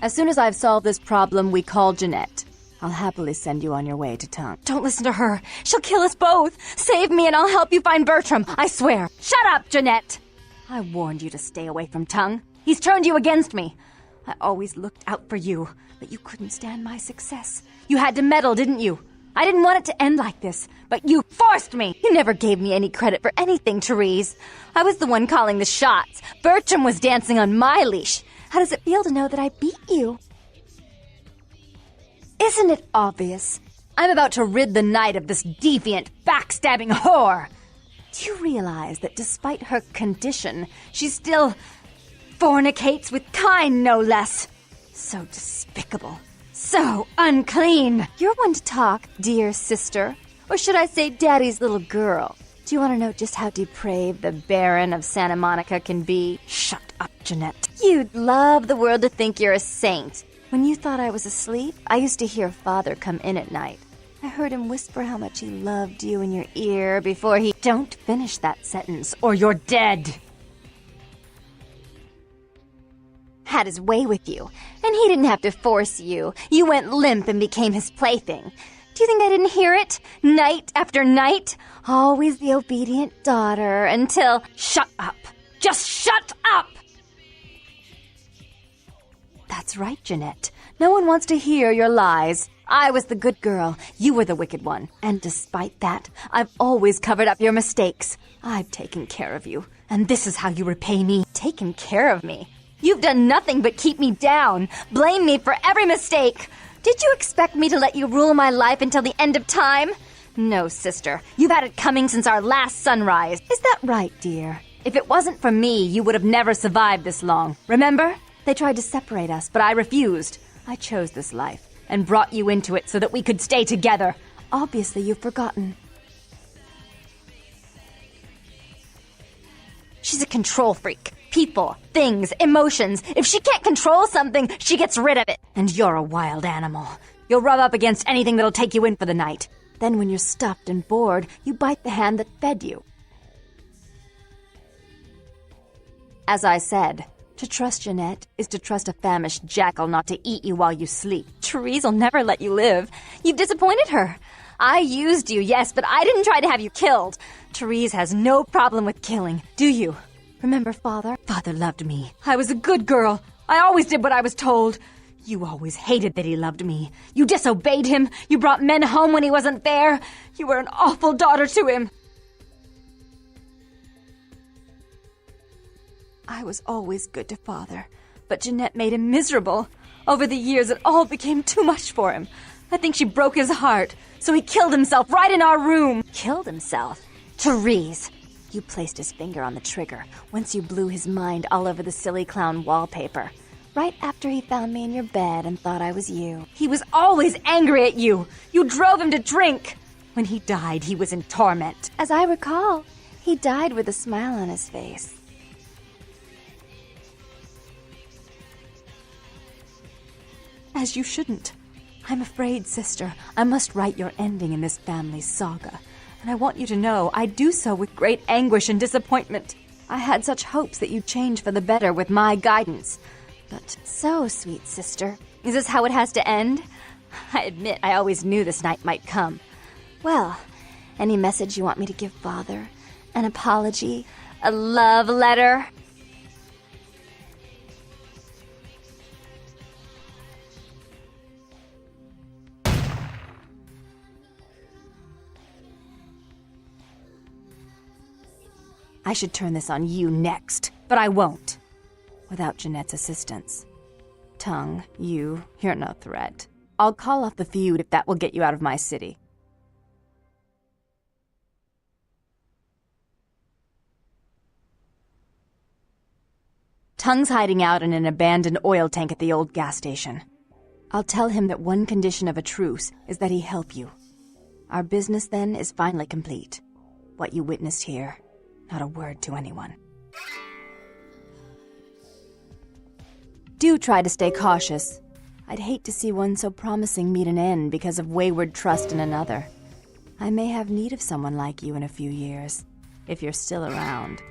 As soon as I've solved this problem, we call Jeanette. I'll happily send you on your way to Tongue. Don't listen to her. She'll kill us both. Save me and I'll help you find Bertram. I swear. Shut up, Jeanette. I warned you to stay away from Tongue. He's turned you against me. I always looked out for you, but you couldn't stand my success. You had to meddle, didn't you? I didn't want it to end like this, but you forced me. You never gave me any credit for anything, Therese. I was the one calling the shots. Bertram was dancing on my leash. How does it feel to know that I beat you? Isn't it obvious? I'm about to rid the night of this deviant, backstabbing whore. Do you realize that despite her condition, she still fornicates with Kine, no less? So despicable. So unclean. You're one to talk, dear sister. Or should I say daddy's little girl? Do you want to know just how depraved the Baron of Santa Monica can be? Shut up, Jeanette. You'd love the world to think you're a saint. When you thought I was asleep, I used to hear Father come in at night. I heard him whisper how much he loved you in your ear before he... Don't finish that sentence, or you're dead. Had his way with you, and he didn't have to force you. You went limp and became his plaything. Do you think I didn't hear it? Night after night? Always the obedient daughter until... Shut up. Just shut up! That's right, Jeanette. No one wants to hear your lies. I was the good girl. You were the wicked one. And despite that, I've always covered up your mistakes. I've taken care of you. And this is how you repay me. Taken care of me. You've done nothing but keep me down. Blame me for every mistake. Did you expect me to let you rule my life until the end of time? No, sister. You've had it coming since our last sunrise. Is that right, dear? If it wasn't for me, you would have never survived this long. Remember? They tried to separate us, but I refused. I chose this life and brought you into it so that we could stay together. Obviously, you've forgotten. She's a control freak. People, things, emotions. If she can't control something, she gets rid of it. And you're a wild animal. You'll rub up against anything that'll take you in for the night. Then when you're stuffed and bored, you bite the hand that fed you. As I said, to trust Jeanette is to trust a famished jackal not to eat you while you sleep. Therese will never let you live. You've disappointed her. I used you, yes, but I didn't try to have you killed. Therese has no problem with killing, do you? Remember Father? Father loved me. I was a good girl. I always did what I was told. You always hated that he loved me. You disobeyed him. You brought men home when he wasn't there. You were an awful daughter to him. I was always good to Father, but Jeanette made him miserable. Over the years, it all became too much for him. I think she broke his heart, so he killed himself right in our room. Killed himself? Therese! You placed his finger on the trigger once you blew his mind all over the silly clown wallpaper. Right after he found me in your bed and thought I was you. He was always angry at you. You drove him to drink. When he died, he was in torment. As I recall, he died with a smile on his face. As you shouldn't. I'm afraid, sister, I must write your ending in this family's saga. And I want you to know I do so with great anguish and disappointment. I had such hopes that you'd change for the better with my guidance. But so, sweet sister, is this how it has to end? I admit I always knew this night might come. Well, any message you want me to give Father? An apology? A love letter? I should turn this on you next, but I won't. Without Jeanette's assistance. Tongue, you're no threat. I'll call off the feud if that will get you out of my city. Tongue's hiding out in an abandoned oil tank at the old gas station. I'll tell him that one condition of a truce is that he help you. Our business then is finally complete. What you witnessed here, not a word to anyone. Do try to stay cautious. I'd hate to see one so promising meet an end because of wayward trust in another. I may have need of someone like you in a few years, if you're still around.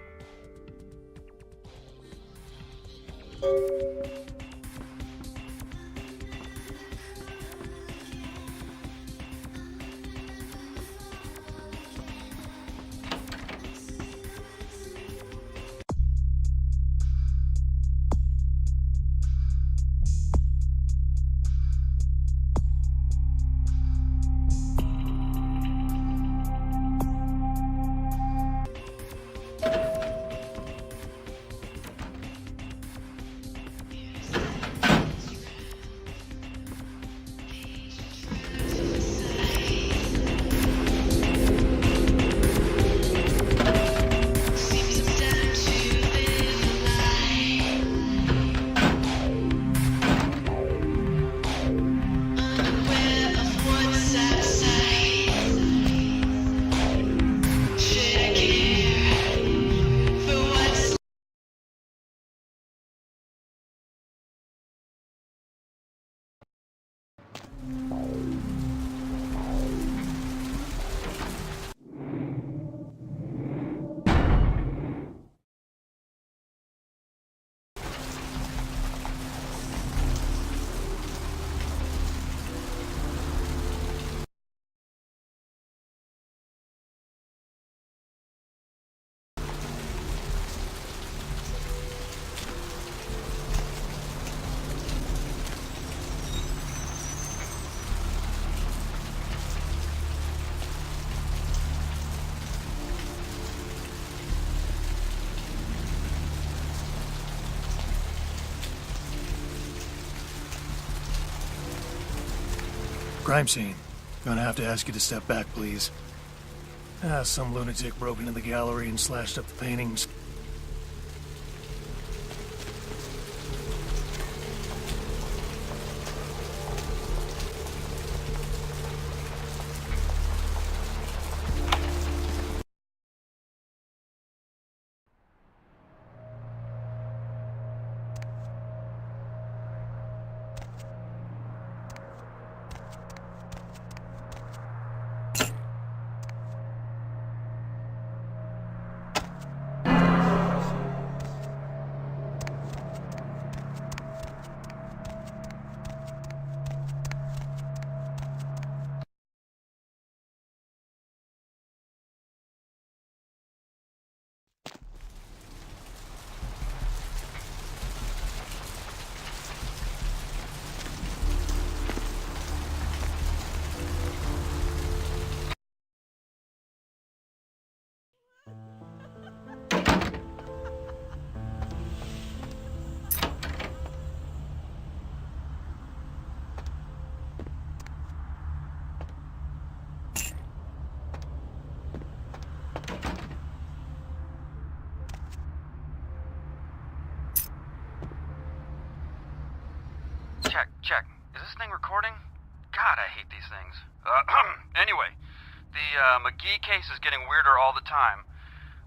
Crime scene. Gonna have to ask you to step back, please. Some lunatic broke into the gallery and slashed up the paintings. Check. Is this thing recording? God, I hate these things. Anyway, the McGee case is getting weirder all the time.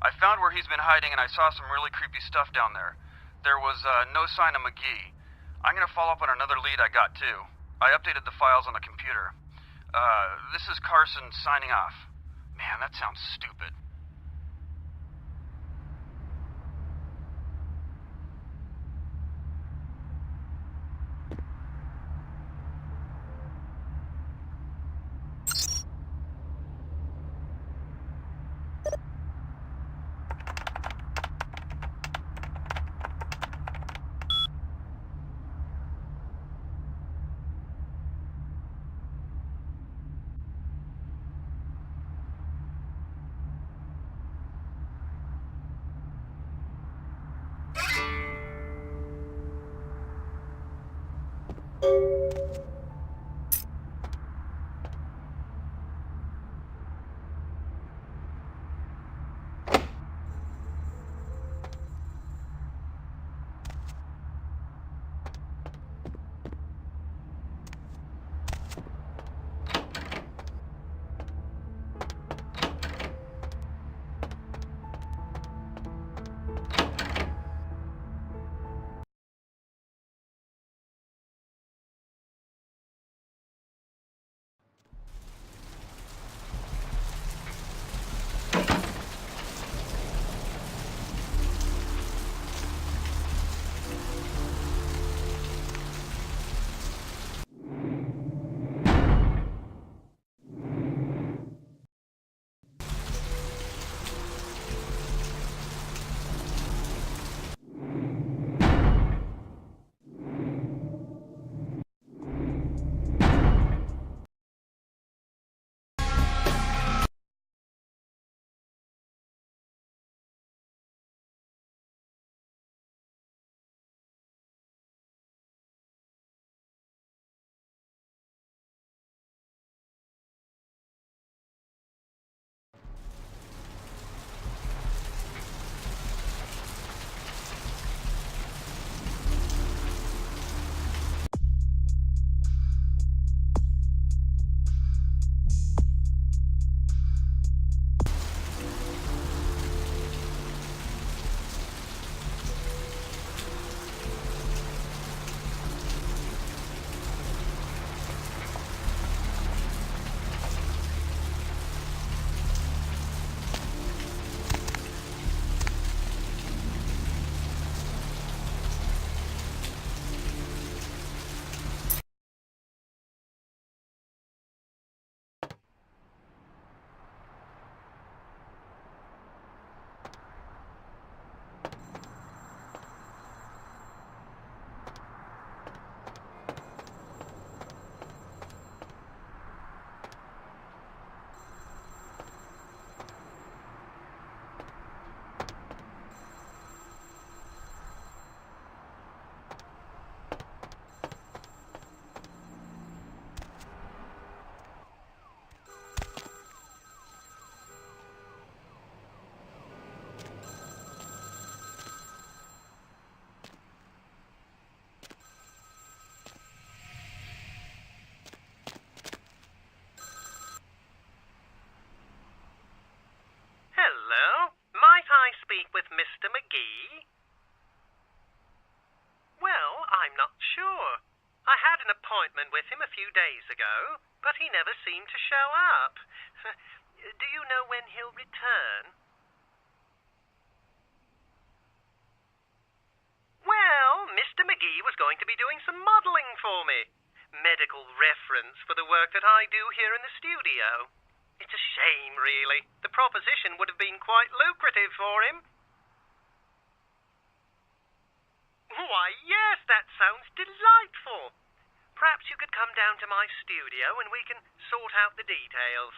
I found where he's been hiding and I saw some really creepy stuff down there. There was no sign of McGee. I'm gonna follow up on another lead I got too. I updated the files on the computer. This is Carson signing off. Man, that sounds stupid. days ago, but he never seemed to show up. Do you know when he'll return? Well, Mr. McGee was going to be doing some modelling for me. Medical reference for the work that I do here in the studio. It's a shame, really. The proposition would have been quite lucrative for him. Why, yes, that sounds delightful. Perhaps you could come down to my studio and we can sort out the details.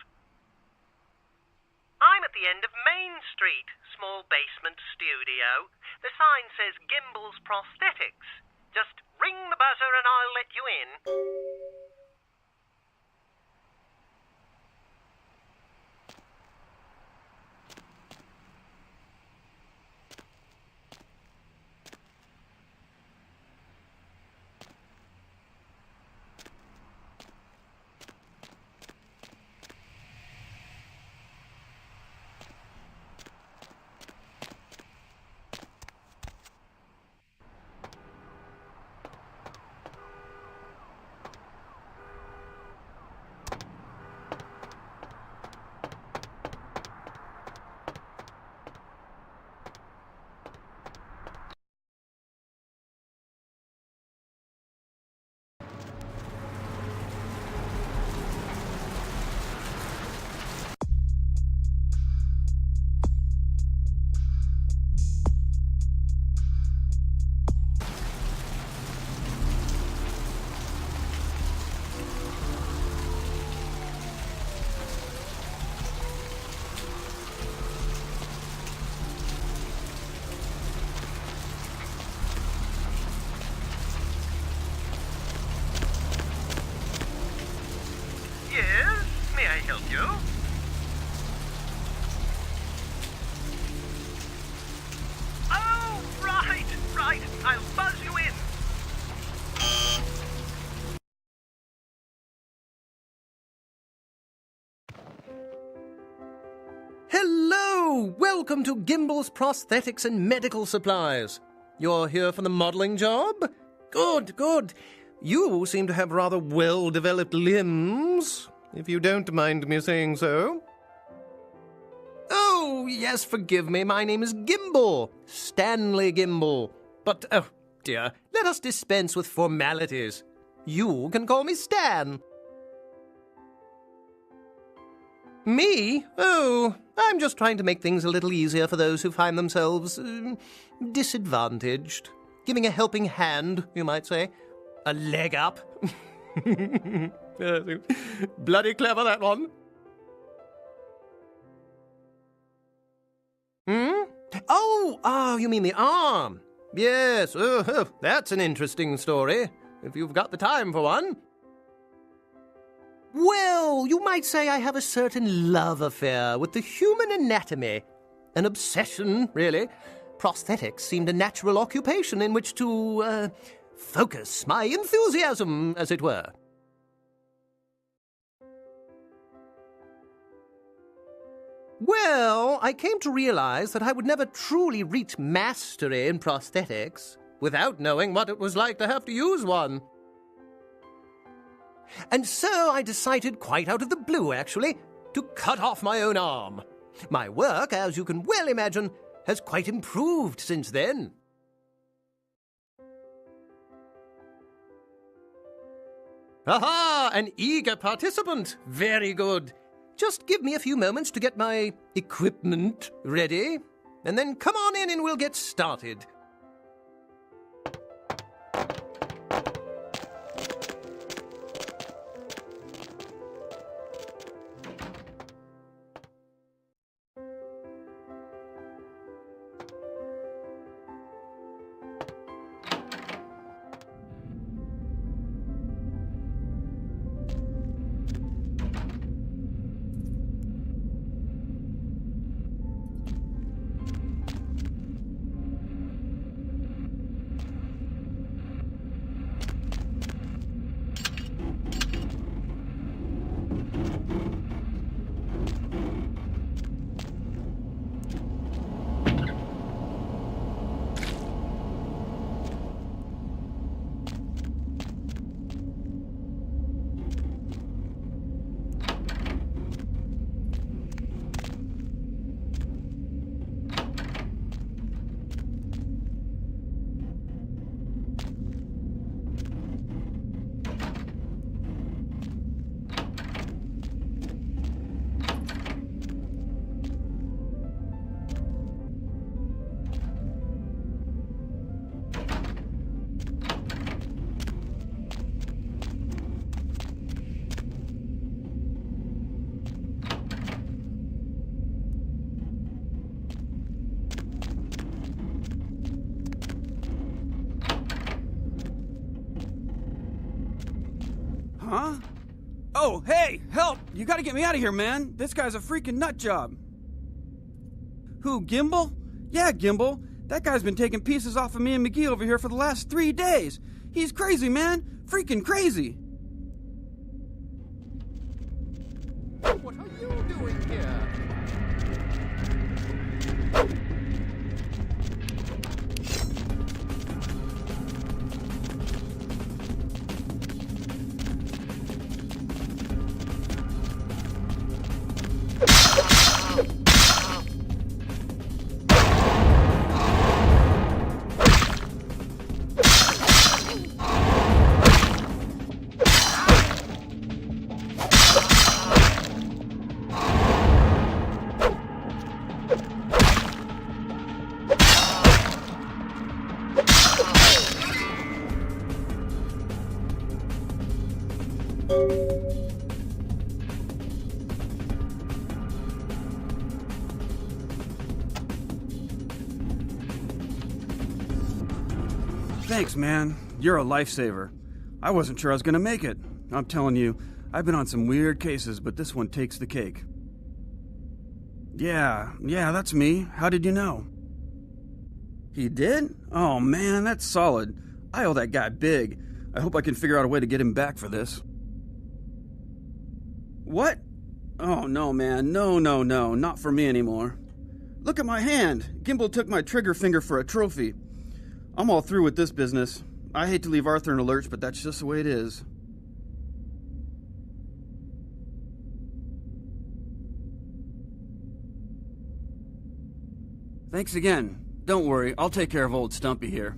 I'm at the end of Main Street, small basement studio. The sign says Gimbel's Prosthetics. Just ring the buzzer and I'll let you in. Yes, may I help you? Oh, right, I'll buzz you in. Hello! Welcome to Gimbel's Prosthetics and Medical Supplies. You're here for the modelling job? Good. You seem to have rather well-developed limbs, if you don't mind me saying so. Oh, yes, forgive me. My name is Gimbel, Stanley Gimbel. But, oh, dear, let us dispense with formalities. You can call me Stan. Me? Oh, I'm just trying to make things a little easier for those who find themselves disadvantaged. Giving a helping hand, you might say. A leg up. Bloody clever, that one. Oh, you mean the arm. Yes, that's an interesting story, if you've got the time for one. Well, you might say I have a certain love affair with the human anatomy. An obsession, really. Prosthetics seemed a natural occupation in which to, focus my enthusiasm, as it were. Well, I came to realize that I would never truly reach mastery in prosthetics without knowing what it was like to have to use one. And so I decided, quite out of the blue actually, to cut off my own arm. My work, as you can well imagine, has quite improved since then. Aha! An eager participant. Very good. Just give me a few moments to get my equipment ready, and then come on in and we'll get started. Huh? Oh, hey, help! You gotta get me out of here, man! This guy's a freaking nut job! Who, Gimbal? Yeah, Gimbal. That guy's been taking pieces off of me and McGee over here for the last 3 days. He's crazy, man! Freaking crazy! What are you doing here? Thanks, man. You're a lifesaver. I wasn't sure I was gonna make it. I'm telling you, I've been on some weird cases, but this one takes the cake. Yeah, that's me. How did you know? He did? Oh man, that's solid. I owe that guy big. I hope I can figure out a way to get him back for this. What? Oh no, man. No, not for me anymore. Look at my hand. Gimbal took my trigger finger for a trophy. I'm all through with this business. I hate to leave Arthur in a lurch, but that's just the way it is. Thanks again. Don't worry, I'll take care of old Stumpy here.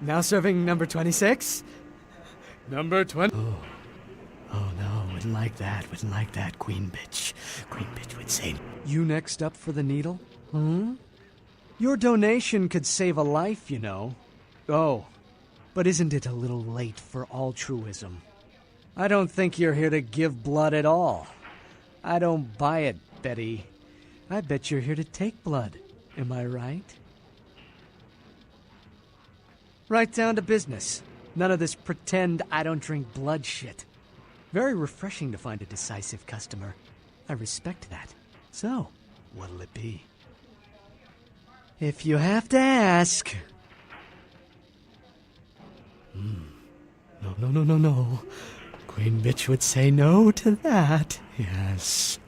Now serving number 26? Number 20. Oh no, wouldn't like that, Queen Bitch. Queen Bitch would say. You next up for the needle? Your donation could save a life, you know. Oh, but isn't it a little late for altruism? I don't think you're here to give blood at all. I don't buy it, Betty. I bet you're here to take blood. Am I right? Right down to business. None of this pretend I don't drink blood shit. Very refreshing to find a decisive customer. I respect that. So, what'll it be? If you have to ask. No. Queen Bitch would say no to that. Yes.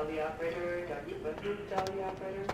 The operator, Dr. Button, tell the operator.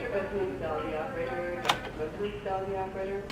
Mr. Button, tell the operator. Dr. Button, tell the operator.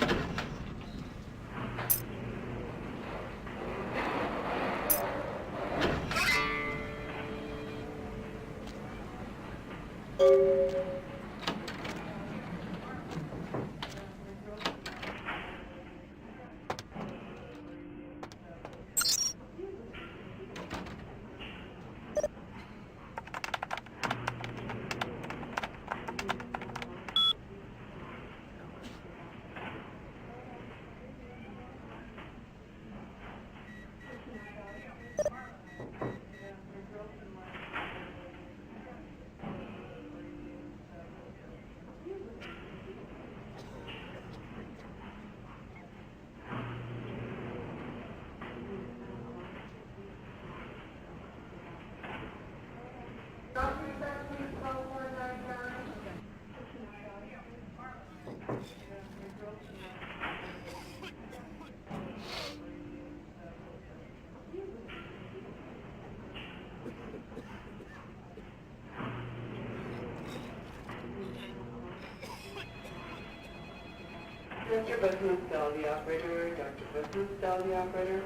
Dr. Bahoop, the operator. Dr. Bahoop, the operator.